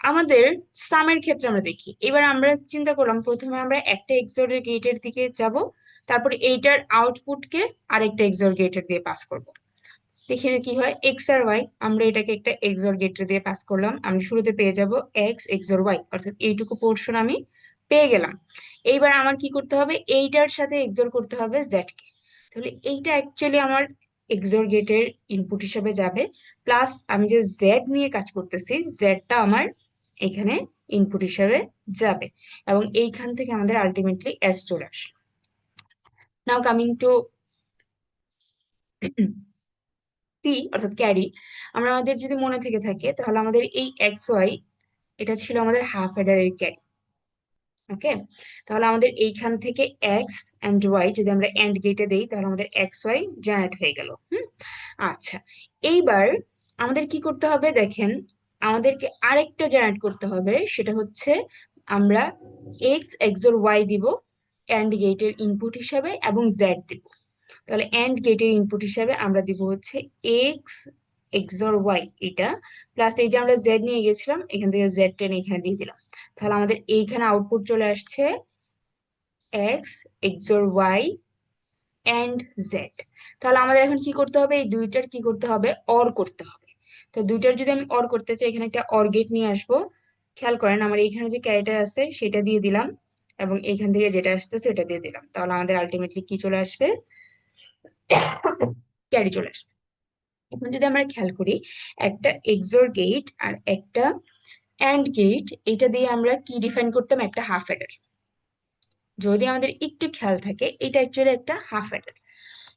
আমাদের সামের ক্ষেত্রে আমরা দেখি, এবার আমরা চিন্তা করলাম প্রথমে আমরা একটা এক্সর গেটের দিকে যাব, তারপরে এইটার আউটপুটকে আরেকটা এক্সর গেটের দিয়ে পাস করব। দেখি যে কি হয়, এক্স আর ওয়াই, আমরা এটাকে একটা এক্সর গেটের দিয়ে পাস করলাম, আমি শুরুতে পেয়ে যাব এক্স এক্সর ওয়াই, অর্থাৎ এইটুকু পোর্শন আমি পেয়ে গেলাম। এইবার আমার কি করতে হবে, এইটার সাথে এক্সর করতে হবে জেড কে। তাহলে এইটা অ্যাকচুয়ালি আমার এক্সর গেটের ইনপুট হিসেবে যাবে, প্লাস আমি যে জেড নিয়ে কাজ করতেছি জেডটা আমার এখানে ইনপুট হিসেবে যাবে, এবং এইখান থেকে আমাদের আলটিমেটলি এস চলে আসলো। নাও কামিং টু পি অর্থাৎ ক্যারি, আমরা আমাদের যদি মনে থেকে থাকে তাহলে আমাদের এই এক্স ওয়াই এটা ছিল আমাদের হাফ অ্যাডারের ক্যারি। ওকে, তাহলে আমাদের এইখান থেকে এক্স এন্ড ওয়াই যদি আমরা এন্ড গেটে দেই, তাহলে আমাদের এক্স ওয়াই জেনারেট হয়ে গেল। আচ্ছা, এইবার আমাদের কি করতে হবে, দেখেন আমাদেরকে আরেকটা জেনারেট করতে হবে, সেটা হচ্ছে আমরা এক্স এক্সর ওয়াই দিব এন্ড গেটের ইনপুট হিসাবে এবং জেড দিব। তাহলে এন্ড গেটের ইনপুট হিসাবে আমরা দিব হচ্ছে এক্স এক্সর ওয়াই এটা, প্লাস এই যে আমরা জেড নিয়ে গেছিলাম এখান থেকে জেড টেনে এখানে দিয়ে দিলাম। তাহলে আমাদের এইখানে আউটপুট চলে আসছে x XOR y and z. তাহলে আমাদের এখন কি করতে হবে, এই দুইটার কি করতে হবে, অর করতে হবে। তো দুইটার যদি আমি অর করতে চাই, এখানে একটা অর গেট নিয়ে আসবো। খেয়াল করেন আমার এইখানে যে ক্যারেক্টার আছে সেটা দিয়ে দিলাম, এবং এইখান থেকে যেটা আসছে সেটা দিয়ে দিলাম, তাহলে আমাদের আলটিমেটলি কি চলে আসবে, ক্যারি চলে আসবে। এখন যদি আমরা খেয়াল করি, একটা এক্সর গেট আর একটা অ্যান্ড গেট, এটা দিয়ে আমরা কি ডিফাইন করতাম? একটা হাফ অ্যাডার। যদি আমাদের একটু খেয়াল থাকে, এটা অ্যাকচুয়ালি একটা হাফ অ্যাডার।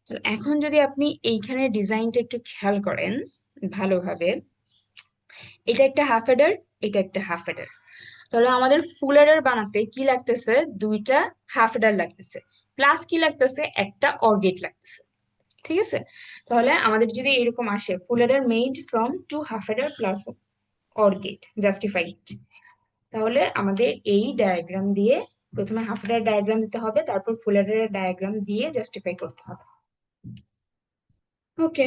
তো এখন যদি আপনি এইখানে ডিজাইনটা একটু খেয়াল করেন ভালোভাবে, এটা একটা হাফ অ্যাডার, এটা একটা হাফ অ্যাডার। তাহলে আমাদের ফুল অ্যাডার বানাতে কি লাগতেছে? দুইটা হাফ অ্যাডার লাগতেছে, প্লাস কি লাগতেছে? একটা অর গেট লাগতেছে। ঠিক আছে? তাহলে আমাদের যদি এরকম আসে, full adder made from two half adder plus OR gate, justify it, তাহলে আমাদের এই ডায়াগ্রাম দিয়ে প্রথমে হাফ অ্যাডার ডায়াগ্রাম দিতে হবে, তারপর ফুল অ্যাডারের ডায়াগ্রাম দিয়ে জাস্টিফাই করতে হবে। ওকে,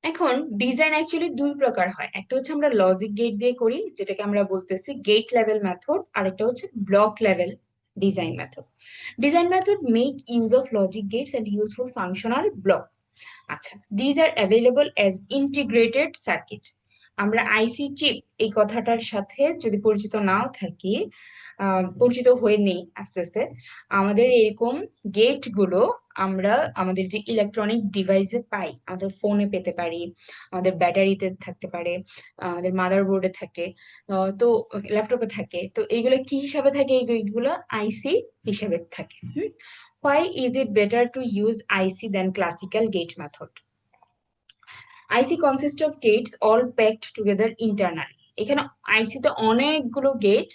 এখন ডিজাইন অ্যাকচুয়ালি দুই প্রকার হয়। একটা হচ্ছে আমরা লজিক গেট দিয়ে করি, যেটাকে আমরা বলতেছি গেট লেভেল মেথড, আর একটা হচ্ছে block level design method. Design method make use of logic gates and useful functional block. আচ্ছা, these are available as integrated circuit. আমরা আইসি চিপ এই কথাটার সাথে যদি পরিচিত নাও থাকি, পরিচিত হয়ে নেই আস্তে আস্তে, আমাদের এরকম গেট গুলো আমরা আমাদের যে ইলেকট্রনিক ডিভাইসে পাই, আমাদের ফোনে পেতে পারি, আমাদের ব্যাটারিতে থাকতে পারে, আমাদের মাদারবোর্ডে থাকে, তো ল্যাপটপে থাকে। তো এইগুলো কি হিসাবে থাকে? এই গেটগুলো আইসি হিসাবে থাকে। Why is it better to use IC than classical gate method? IC consists of gates all packed together internally. এখানে আইসি তে অনেকগুলো গেট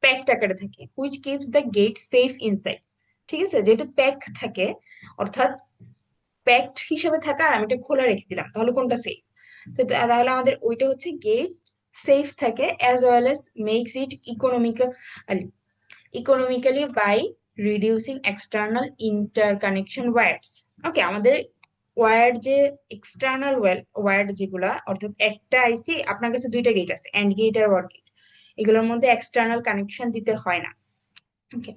প্যাকড আকারে থাকে, which keeps the gate safe inside. ঠিক আছে? যেহেতু প্যাক থাকে, অর্থাৎ প্যাকড হিসেবে থাকা, আর আমি এটা খোলা রেখে দিলাম, তাহলে কোনটা সেফ? তো তাহলে আমাদের ওইটা হচ্ছে গেট সেফ থাকে, as well as makes it economically by reducing external interconnection wires. ওকে, আমাদের ওয়্যার যে এক্সটার্নাল ওয়্যার যেগুলা, অর্থাৎ একটা আইসি আপনার কাছে দুইটা গেট আছে, এন্ড গেট আর ওয়ার গেট, এগুলোর মধ্যে এক্সটার্নাল কানেকশন দিতে হয় না। ওকে,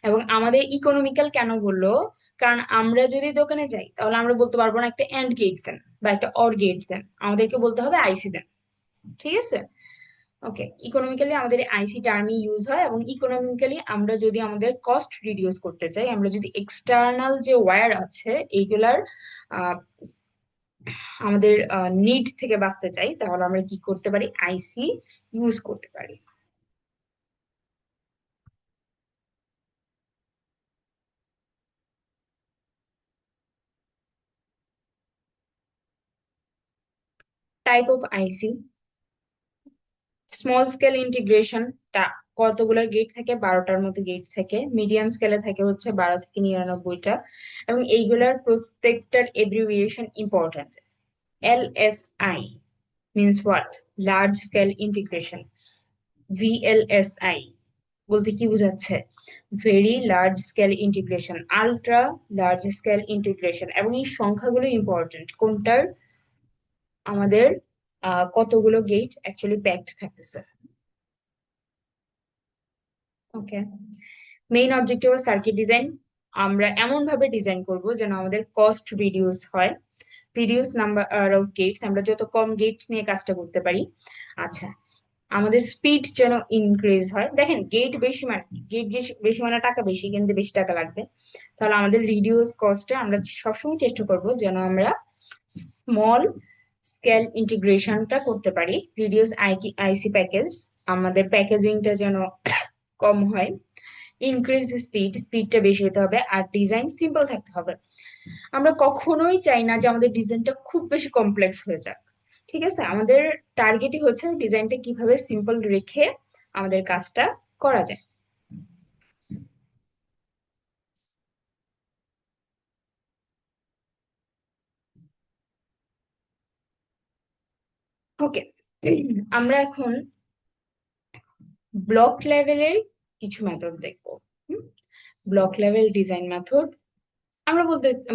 এবং আমাদের ইকোনমিক্যাল কেন বললো? কারণ আমরা যদি দোকানে যাই, তাহলে আমরা বলতে পারবো না একটা এন্ড গেট দেন বা একটা অর গেট দেন, আমাদেরকে বলতে হবে আইসি দেন। ঠিক আছে? ওকে, ইকোনমিক্যালি আমাদের আইসি টার্মই ইউজ হয়, এবং ইকোনমিক্যালি আমরা যদি আমাদের কস্ট রিডিউস করতে চাই, আমরা যদি এক্সটার্নাল যে ওয়্যার আছে এইগুলার আহ, আমাদের নিড থেকে বাঁচতে চাই, তাহলে আমরা কি করতে পারি? আইসি ইউজ করতে পারি। Type of IC, small scale integration, কতগুলো গেট থাকে? 12টার মতো গেট থাকে। মিডিয়াম স্কেলে থাকে হচ্ছে 12 থেকে 99টা, এবং এইগুলার প্রত্যেকটার abbreviation important. LSI means what? Large scale integration. VLSI বলতে কি বোঝাচ্ছে? Very large scale integration, ultra large scale integration. এবং এই সংখ্যাগুলো ইম্পর্টেন্ট, কোনটার? আমাদের কতগুলো গেট অ্যাকচুয়ালি প্যাকড থাকতেছে। Okay, main objective of circuit design, আমরা এমন ভাবে ডিজাইন করব যেন আমাদের কস্ট রিডিউস হয়, রিডিউস নাম্বার অফ গেটস, আমরা যত কম গেট নিয়ে কাজটা করতে পারি। আচ্ছা, আমাদের স্পিড যেন ইনক্রিজ হয়। দেখেন, গেট বেশি মানে গেট বেশি মানে টাকা বেশি, কিন্তু বেশি টাকা লাগবে। তাহলে আমাদের রিডিউস কস্টে আমরা সবসময় চেষ্টা করব যেন আমরা স্মল স্কেল ইন্টিগ্রেশনটা করতে পারি। রিডিউস আইসি প্যাকেজ, আমাদের প্যাকেজিংটা যেন কম হয়। ইনক্রিজ স্পিড, স্পিডটা বেশি হতে হবে, আর ডিজাইন সিম্পল থাকতে হবে। আমরা কখনোই চাই না যে আমাদের ডিজাইনটা খুব বেশি কমপ্লেক্স হয়ে যাক। ঠিক আছে? আমাদের টার্গেটই হচ্ছে ডিজাইনটা কিভাবে সিম্পল রেখে আমাদের কাজটা করা যায়। ওকে, আমরা এখন ব্লক লেভেলের কিছু মেথড দেখবো। ব্লক লেভেল ডিজাইন মেথড, আমরা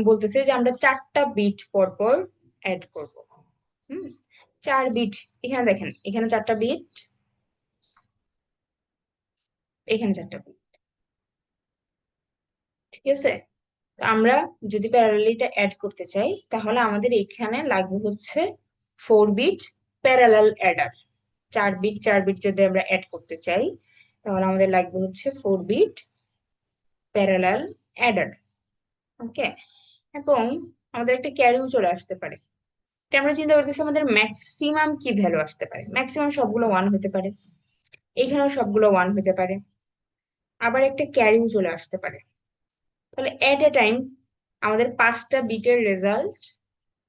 বলতেছি যে আমরা 4টা বিট পর পর অ্যাড করব। হুম 4 বিট, এখানে দেখেন, এখানে 4টা বিট, এখানে 4টা বিট। ঠিক আছে? তো আমরা যদি প্যারালালিটা অ্যাড করতে চাই, তাহলে আমাদের এখানে লাগবে হচ্ছে 4 bit parallel adder. 4 bit 4 bit যদি আমরা অ্যাড করতে চাই, তাহলে আমাদের লাগবে হচ্ছে 4 বিট প্যারালাল অ্যাডার। ওকে, এবং আমাদের একটা ক্যারিও চলে আসতে পারে। এটা আমরা চিন্তা করতেছি আমাদের ম্যাক্সিমাম কি ভ্যালু আসতে পারে। ম্যাক্সিমাম সবগুলো ওয়ান হতে পারে, এখানেও সবগুলো ওয়ান হতে পারে, আবার একটা ক্যারিও চলে আসতে পারে। তাহলে এট এ টাইম আমাদের 5টা বিটের রেজাল্ট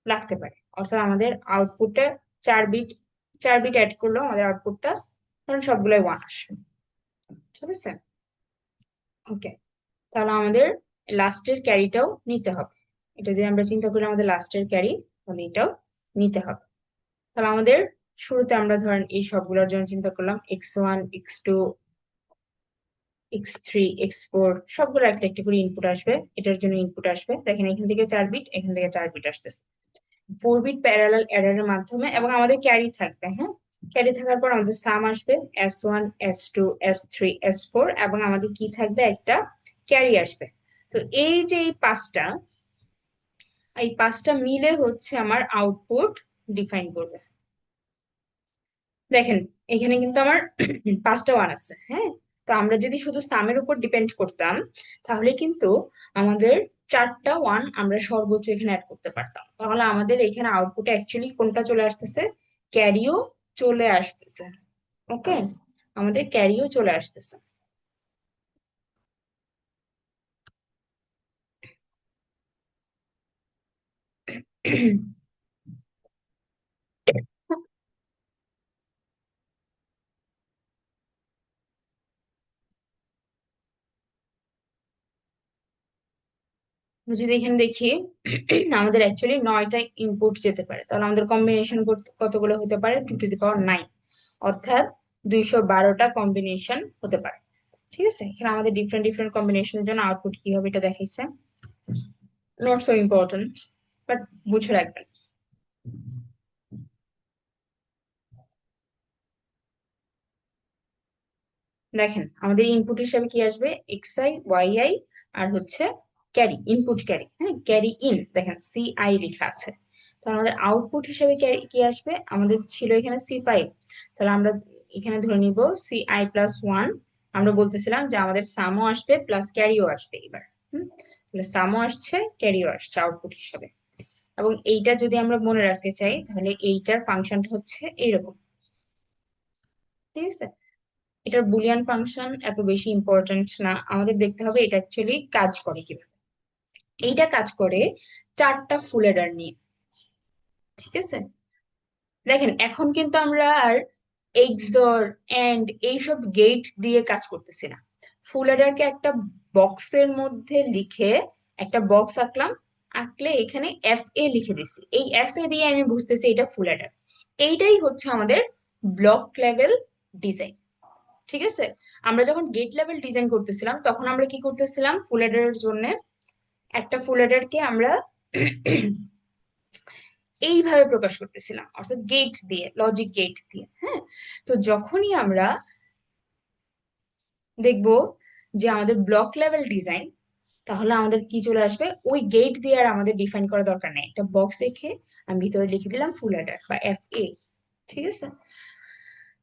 লাগতে পারে, অর্থাৎ আমাদের আউটপুটটা 4 বিট, 4 বিট অ্যাড করলেও আমাদের আউটপুটটা ধরুন সবগুলোই ওয়ান আসবে। ঠিক আছে, ওকে। তাহলে আমাদের লাস্টের ক্যারিটাও নিতে হবে। এটা যদি আমরা চিন্তা করি আমাদের লাস্টের ক্যারি, তাহলে এটাও নিতে হবে। তাহলে আমাদের শুরুতে আমরা ধরেন এই সবগুলোর জন্য চিন্তা করলাম x1, x2, x3, x4 সবগুলো একটা একটা করে ইনপুট আসবে, এটার জন্য ইনপুট আসবে। দেখেন এখান থেকে 4 বিট, এখান থেকে 4 বিট আসতেছে 4 বিট প্যারালাল অ্যাডারের মাধ্যমে, এবং আমাদের ক্যারি থাকবে। হ্যাঁ, ক্যারি থাকার পর আমাদের সাম আসবে s1, s2, s3, s4, এবং আমাদের কি থাকবে, একটা ক্যারি আসবে। তো এই যে এই পাঁচটা মিলে হচ্ছে আমার আউটপুট ডিফাইন করবে। দেখেন এখানে কিন্তু আমার 5টা ওয়ান আছে। হ্যাঁ, তো আমরা যদি শুধু সামের উপর ডিপেন্ড করতাম, তাহলে কিন্তু আমাদের 4টা ওয়ান আমরা সর্বোচ্চ এখানে অ্যাড করতে পারতাম। তাহলে আমাদের এখানে আউটপুটে অ্যাকচুয়ালি কোনটা চলে আসতেছে, ক্যারিও চলে আসতেছে। ওকে, আমাদের ক্যারিও চলে আসতেছে। যদি এখানে দেখি আমাদের অ্যাকচুয়ালি 9টা ইনপুট যেতে পারে, তাহলে আমাদের কম্বিনেশন কতগুলো হতে পারে, 2 টু দি পাওয়ার 9, অর্থাৎ 212টা কম্বিনেশন হতে পারে। ঠিক আছে, এখানে আমাদের ডিফারেন্ট ডিফারেন্ট কম্বিনেশনের জন্য আউটপুট কি হবে এটা দেখাইছে। নট সো ইম্পর্টেন্ট, বাট বুঝে রাখবেন। দেখেন আমাদের ইনপুট হিসাবে কি আসবে, xi, yi, আর হচ্ছে ক্যারি, ইনপুট ক্যারি। হ্যাঁ, ক্যারি ইন, দেখেন ci লেখা আছে। তাহলে আমাদের আউটপুট হিসাবে ক্যারি কি আসবে, আমাদের ছিল এখানে c5, তাহলে আমরা এখানে ধরে নিব ci+1। আমরা বলতেছিলাম যে আমাদের সামও আসবে প্লাস ক্যারিও আসবে এবার। তাহলে সামও আসছে, ক্যারিও আসছে আউটপুট হিসাবে। এবং এইটা যদি আমরা মনে রাখতে চাই, তাহলে এইটার ফাংশনটা হচ্ছে এইরকম। ঠিক আছে, এটার বুলিয়ান ফাংশন এত বেশি ইম্পর্টেন্ট না, আমাদের দেখতে হবে এটা অ্যাকচুয়ালি কাজ করে কিভাবে। এইটা কাজ করে 4টা ফুল অ্যাডার নিয়ে। ঠিক আছে, দেখেন এখন কিন্তু আমরা আর এক্সর এন্ড এইসব গেট দিয়ে কাজ করতেছি না। ফুল অ্যাডারকে একটা বক্সের মধ্যে লিখে একটা বক্স আঁকলাম, আঁকলে এখানে FA লিখে দিছি, এই FA দিয়ে আমি বুঝতেছি এটা ফুল অ্যাডার। এইটাই হচ্ছে আমাদের ব্লক লেভেল ডিজাইন। ঠিক আছে, আমরা যখন গেট লেভেল ডিজাইন করতেছিলাম তখন আমরা কি করতেছিলাম, ফুল এডারের জন্য একটা ফুল এডারকে আমরা এইভাবে প্রকাশ করতেছিলাম, অর্থাৎ গেট দিয়ে, লজিক গেট দিয়ে। হ্যাঁ, তো যখনই আমরা দেখব যে আমাদের ব্লক লেভেল ডিজাইন, তাহলে আমাদের কি চলে আসবে, ওই গেট দিয়ে আর আমাদের ডিফাইন করা দরকার নেই, একটা বক্স রেখে আমি ভিতরে লিখে দিলাম ফুল এডার বা FA। ঠিক আছে,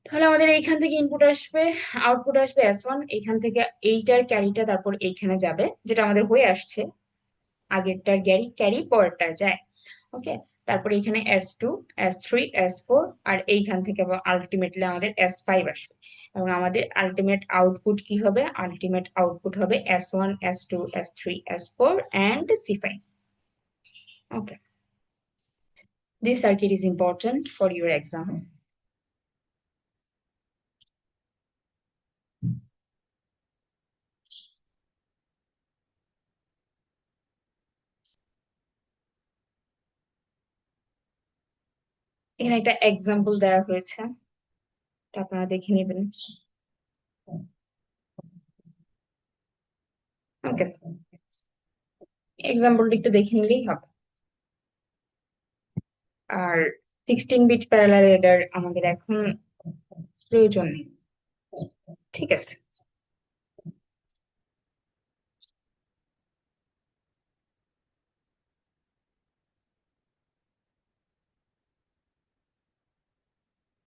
তাহলে আমাদের এইখান থেকে ইনপুট আসবে, আউটপুট আসবে S1, এইখান থেকে এইটার ক্যারিটা তারপর এইখানে যাবে, যেটা আমাদের হয়ে আসছে, আগেরটার ক্যারি ক্যারি পরেরটা যায়। ওকে, তারপর এখানে S2, S3, S4, আর এইখান থেকে আলটিমেটলি আমাদের S5 আসবে। এবং আমাদের আলটিমেট আউটপুট কি হবে, আলটিমেট আউটপুট হবে S1, S2, S3, S4 and C5. Okay, this circuit is important for your exam. এখানে একটা এক্সাম্পল দেওয়া হয়েছে, এটা আপনারা দেখে নেবেন। ওকে, এক্সাম্পলটা একটু দেখে নিলেই হবে। আর 16 বিট প্যারালাল এডার আমাদের এখন প্রয়োজন নেই। ঠিক আছে।